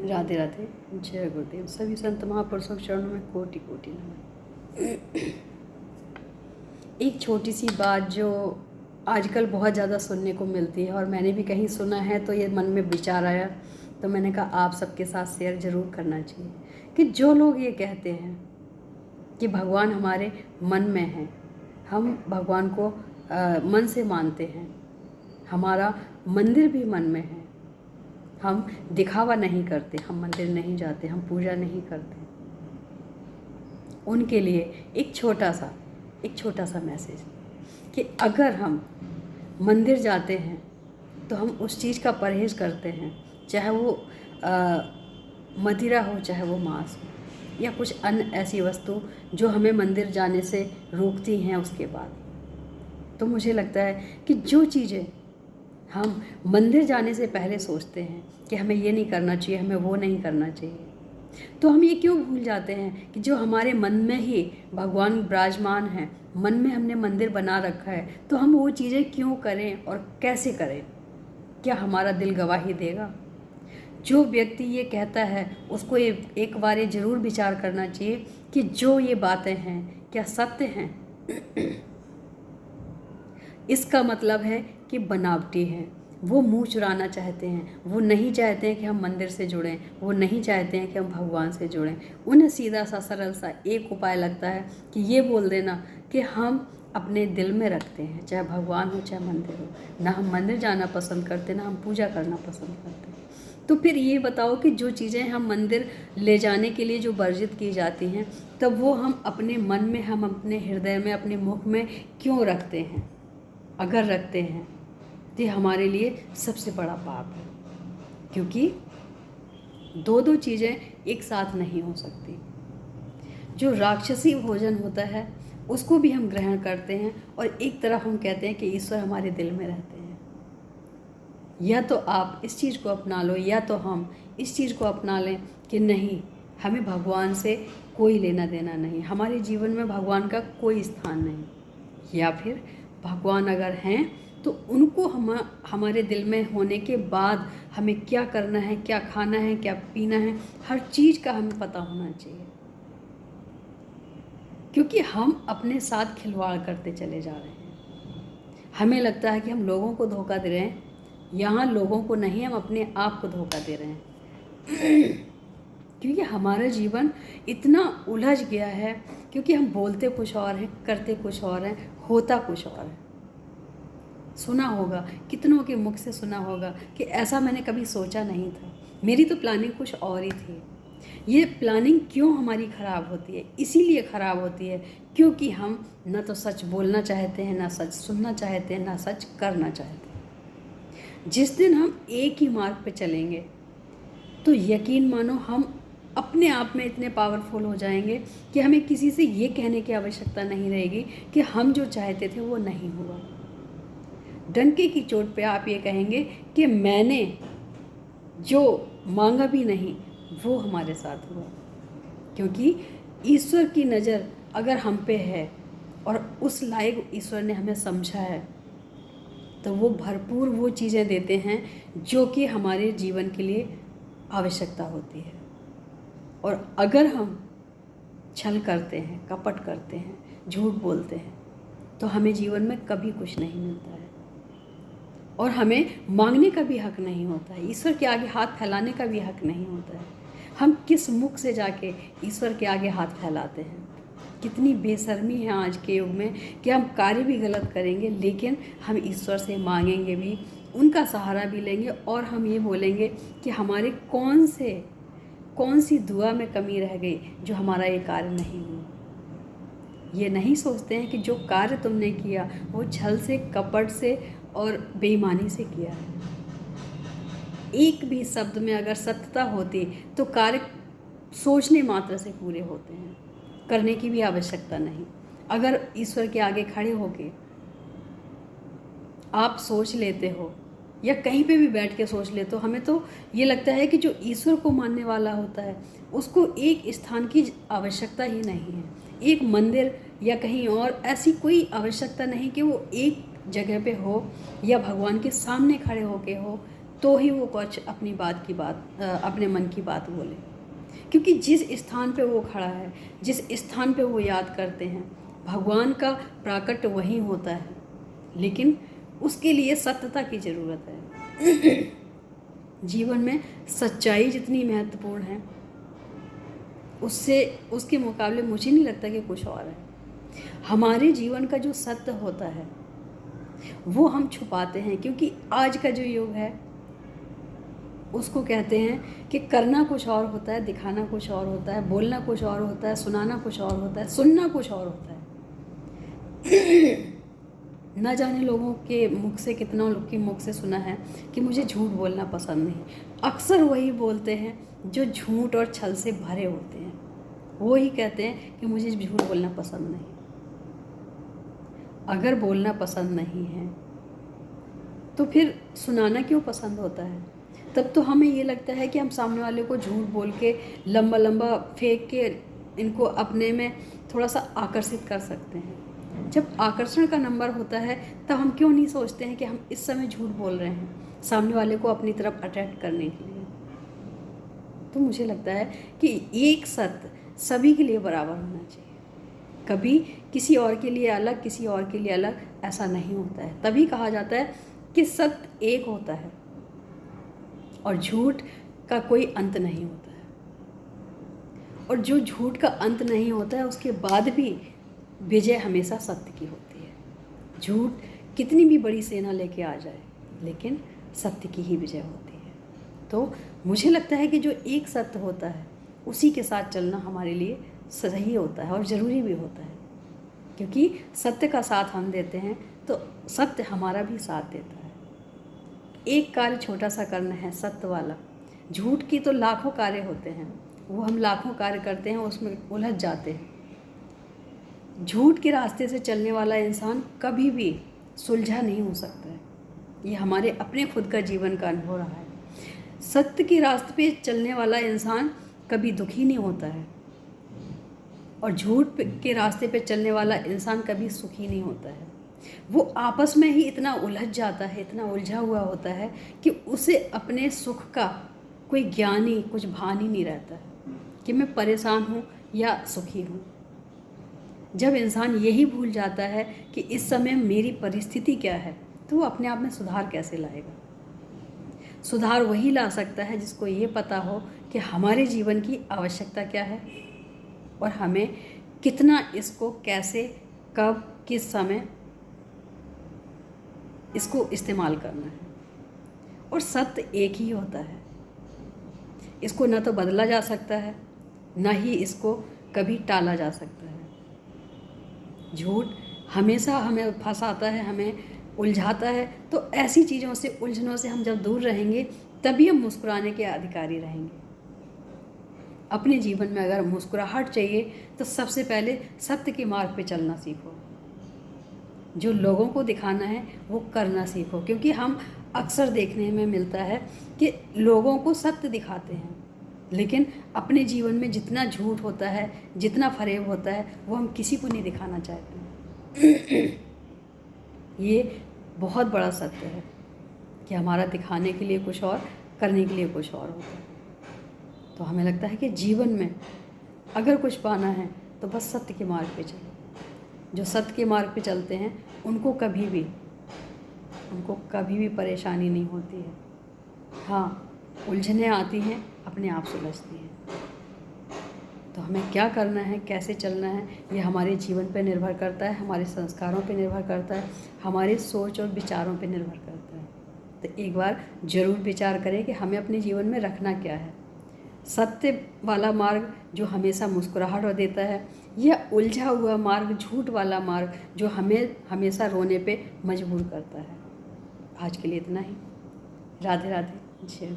राधे राधे। जय गुरुदेव। सभी संत महापुरुषों के चरणों में कोटि कोटि नमन। एक छोटी सी बात जो आजकल बहुत ज़्यादा सुनने को मिलती है और मैंने भी कहीं सुना है, तो ये मन में विचार आया, तो मैंने कहा आप सबके साथ शेयर ज़रूर करना चाहिए कि जो लोग ये कहते हैं कि भगवान हमारे मन में है, हम भगवान को मन से मानते हैं, हमारा मंदिर भी मन में है, हम दिखावा नहीं करते, हम मंदिर नहीं जाते, हम पूजा नहीं करते, उनके लिए एक छोटा सा मैसेज कि अगर हम मंदिर जाते हैं तो हम उस चीज़ का परहेज करते हैं, चाहे वो मदिरा हो, चाहे वो मांस हो, या कुछ अन्य ऐसी वस्तु जो हमें मंदिर जाने से रोकती हैं उसके बाद, तो मुझे लगता है कि जो चीज़ें हम मंदिर जाने से पहले सोचते हैं कि हमें ये नहीं करना चाहिए, हमें वो नहीं करना चाहिए, तो हम ये क्यों भूल जाते हैं कि जो हमारे मन में ही भगवान विराजमान हैं, मन में हमने मंदिर बना रखा है, तो हम वो चीज़ें क्यों करें और कैसे करें? क्या हमारा दिल गवाही देगा? जो व्यक्ति ये कहता है उसको एक बार ये ज़रूर विचार करना चाहिए कि जो ये बातें हैं क्या सत्य हैं? इसका मतलब है कि बनावटी है, वो मुंह चुराना चाहते हैं, वो नहीं चाहते हैं कि हम मंदिर से जुड़ें, वो नहीं चाहते हैं कि हम भगवान से जुड़ें। उन्हें सीधा सा सरल सा एक उपाय लगता है कि ये बोल देना कि हम अपने दिल में रखते हैं, चाहे भगवान हो चाहे मंदिर हो, ना हम मंदिर जाना पसंद करते, ना हम पूजा करना पसंद करते। तो फिर ये बताओ कि जो चीज़ें हम मंदिर ले जाने के लिए जो वर्जित की जाती हैं, तब वो हम अपने मन में, हम अपने हृदय में, अपने मुख में क्यों रखते हैं? अगर रखते हैं तो ये हमारे लिए सबसे बड़ा पाप है, क्योंकि दो चीज़ें एक साथ नहीं हो सकती। जो राक्षसी भोजन होता है उसको भी हम ग्रहण करते हैं, और एक तरफ हम कहते हैं कि ईश्वर हमारे दिल में रहते हैं। या तो आप इस चीज़ को अपना लो, या तो हम इस चीज़ को अपना लें कि नहीं, हमें भगवान से कोई लेना देना नहीं, हमारे जीवन में भगवान का कोई स्थान नहीं। या फिर भगवान अगर हैं तो उनको हमारे दिल में होने के बाद हमें क्या करना है, क्या खाना है, क्या पीना है, हर चीज़ का हमें पता होना चाहिए, क्योंकि हम अपने साथ खिलवाड़ करते चले जा रहे हैं। हमें लगता है कि हम लोगों को धोखा दे रहे हैं, यहाँ लोगों को नहीं, हम अपने आप को धोखा दे रहे हैं। क्योंकि हमारा जीवन इतना उलझ गया है, क्योंकि हम बोलते कुछ और हैं, करते कुछ और हैं, होता कुछ और है। सुना होगा, कितनों के मुख से सुना होगा कि ऐसा मैंने कभी सोचा नहीं था, मेरी तो प्लानिंग कुछ और ही थी। ये प्लानिंग क्यों हमारी ख़राब होती है? इसीलिए ख़राब होती है क्योंकि हम ना तो सच बोलना चाहते हैं, ना सच सुनना चाहते हैं, ना सच करना चाहते हैं। जिस दिन हम एक ही मार्ग पे चलेंगे तो यकीन मानो हम अपने आप में इतने पावरफुल हो जाएंगे कि हमें किसी से ये कहने की आवश्यकता नहीं रहेगी कि हम जो चाहते थे वो नहीं हुआ। डंके की चोट पे आप ये कहेंगे कि मैंने जो मांगा भी नहीं वो हमारे साथ हुआ, क्योंकि ईश्वर की नज़र अगर हम पे है और उस लायक ईश्वर ने हमें समझा है, तो वो भरपूर वो चीज़ें देते हैं जो कि हमारे जीवन के लिए आवश्यकता होती है। और अगर हम छल करते हैं, कपट करते हैं, झूठ बोलते हैं, तो हमें जीवन में कभी कुछ नहीं मिलता है, और हमें मांगने का भी हक नहीं होता है, ईश्वर के आगे हाथ फैलाने का भी हक नहीं होता है। हम किस मुख से जाके ईश्वर के आगे हाथ फैलाते हैं? कितनी बेशर्मी है आज के युग में कि हम कार्य भी गलत करेंगे, लेकिन हम ईश्वर से मांगेंगे भी, उनका सहारा भी लेंगे, और हम ये बोलेंगे कि हमारे कौन सी दुआ में कमी रह गई जो हमारा ये कार्य नहीं हुआ। ये नहीं सोचते हैं कि जो कार्य तुमने किया वो छल से, कपट से और बेईमानी से किया है। एक भी शब्द में अगर सत्यता होती तो कार्य सोचने मात्र से पूरे होते हैं, करने की भी आवश्यकता नहीं। अगर ईश्वर के आगे खड़े होके आप सोच लेते हो, या कहीं पे भी बैठ के सोच लेते हो, हमें तो ये लगता है कि जो ईश्वर को मानने वाला होता है उसको एक स्थान की आवश्यकता ही नहीं है, एक मंदिर या कहीं और ऐसी कोई आवश्यकता नहीं कि वो एक जगह पे हो या भगवान के सामने खड़े होके हो तो ही वो कुछ अपनी अपने मन की बात बोले। क्योंकि जिस स्थान पे वो खड़ा है, जिस स्थान पे वो याद करते हैं, भगवान का प्राकट्य वहीं होता है। लेकिन उसके लिए सत्यता की ज़रूरत है। जीवन में सच्चाई जितनी महत्वपूर्ण है, उसके मुकाबले मुझे नहीं लगता कि कुछ और है। हमारे जीवन का जो सत्य होता है वो हम छुपाते हैं, क्योंकि आज का जो युग है उसको कहते हैं कि करना कुछ और होता है, दिखाना कुछ और होता है, बोलना कुछ और होता है, सुनाना कुछ और होता है, सुनना कुछ और होता है। न जाने लोगों के मुख से, कितना लोग के मुख से सुना है कि मुझे झूठ बोलना पसंद नहीं। अक्सर वही बोलते हैं जो झूठ और छल से भरे होते हैं। वो ही कहते हैं कि मुझे झूठ बोलना पसंद नहीं। अगर बोलना पसंद नहीं है तो फिर सुनाना क्यों पसंद होता है? तब तो हमें ये लगता है कि हम सामने वाले को झूठ बोल के, लंबा लंबा फेंक के इनको अपने में थोड़ा सा आकर्षित कर सकते हैं। जब आकर्षण का नंबर होता है तब हम क्यों नहीं सोचते हैं कि हम इस समय झूठ बोल रहे हैं सामने वाले को अपनी तरफ अट्रैक्ट करने के लिए। तो मुझे लगता है कि एक सत्य सभी के लिए बराबर होना चाहिए। कभी किसी और के लिए अलग, किसी और के लिए अलग, ऐसा नहीं होता है। तभी कहा जाता है कि सत्य एक होता है और झूठ का कोई अंत नहीं होता है। और जो झूठ का अंत नहीं होता है उसके बाद भी विजय हमेशा सत्य की होती है। झूठ कितनी भी बड़ी सेना लेके आ जाए, लेकिन सत्य की ही विजय होती है। तो मुझे लगता है कि जो एक सत्य होता है उसी के साथ चलना हमारे लिए सही होता है और ज़रूरी भी होता है। क्योंकि सत्य का साथ हम देते हैं तो सत्य हमारा भी साथ देता है। एक कार्य छोटा सा करना है सत्य वाला, झूठ की तो लाखों कार्य होते हैं, वो हम लाखों कार्य करते हैं, उसमें उलझ जाते हैं। झूठ के रास्ते से चलने वाला इंसान कभी भी सुलझा नहीं हो सकता है। ये हमारे अपने खुद का जीवन का अनुभव रहा है। सत्य के रास्ते पे चलने वाला इंसान कभी दुखी नहीं होता है और झूठ के रास्ते पे चलने वाला इंसान कभी सुखी नहीं होता है। वो आपस में ही इतना उलझ जाता है, इतना उलझा हुआ होता है कि उसे अपने सुख का कोई ज्ञान ही, कुछ भान ही नहीं रहता है कि मैं परेशान हूँ या सुखी हूँ। जब इंसान यही भूल जाता है कि इस समय मेरी परिस्थिति क्या है, तो वो अपने आप में सुधार कैसे लाएगा? सुधार वही ला सकता है जिसको ये पता हो कि हमारे जीवन की आवश्यकता क्या है और हमें कितना इसको, कैसे, कब, किस समय इसको इस्तेमाल करना है। और सत्य एक ही होता है, इसको न तो बदला जा सकता है, न ही इसको कभी टाला जा सकता है। झूठ हमेशा हमें फंसाता है, हमें उलझाता है। तो ऐसी चीज़ों से, उलझनों से हम जब दूर रहेंगे तभी हम मुस्कुराने के अधिकारी रहेंगे। अपने जीवन में अगर मुस्कुराहट चाहिए तो सबसे पहले सत्य के मार्ग पे चलना सीखो। जो लोगों को दिखाना है वो करना सीखो। क्योंकि हम अक्सर देखने में मिलता है कि लोगों को सत्य दिखाते हैं, लेकिन अपने जीवन में जितना झूठ होता है, जितना फरेब होता है, वो हम किसी को नहीं दिखाना चाहते। ये बहुत बड़ा सत्य है कि हमारा दिखाने के लिए कुछ और, करने के लिए कुछ और होता है। तो हमें लगता है कि जीवन में अगर कुछ पाना है तो बस सत्य के मार्ग पे चलो। जो सत्य के मार्ग पे चलते हैं उनको कभी भी परेशानी नहीं होती है। हाँ, उलझनें आती हैं, अपने आप सुलझती हैं। तो हमें क्या करना है, कैसे चलना है, ये हमारे जीवन पे निर्भर करता है, हमारे संस्कारों पे निर्भर करता है, हमारे सोच और विचारों पे निर्भर करता है। तो एक बार ज़रूर विचार करें कि हमें अपने जीवन में रखना क्या है। सत्य वाला मार्ग जो हमेशा मुस्कुराहट देता है, या उलझा हुआ मार्ग, झूठ वाला मार्ग जो हमें हमेशा रोने पे मजबूर करता है। आज के लिए इतना ही। राधे राधे। जय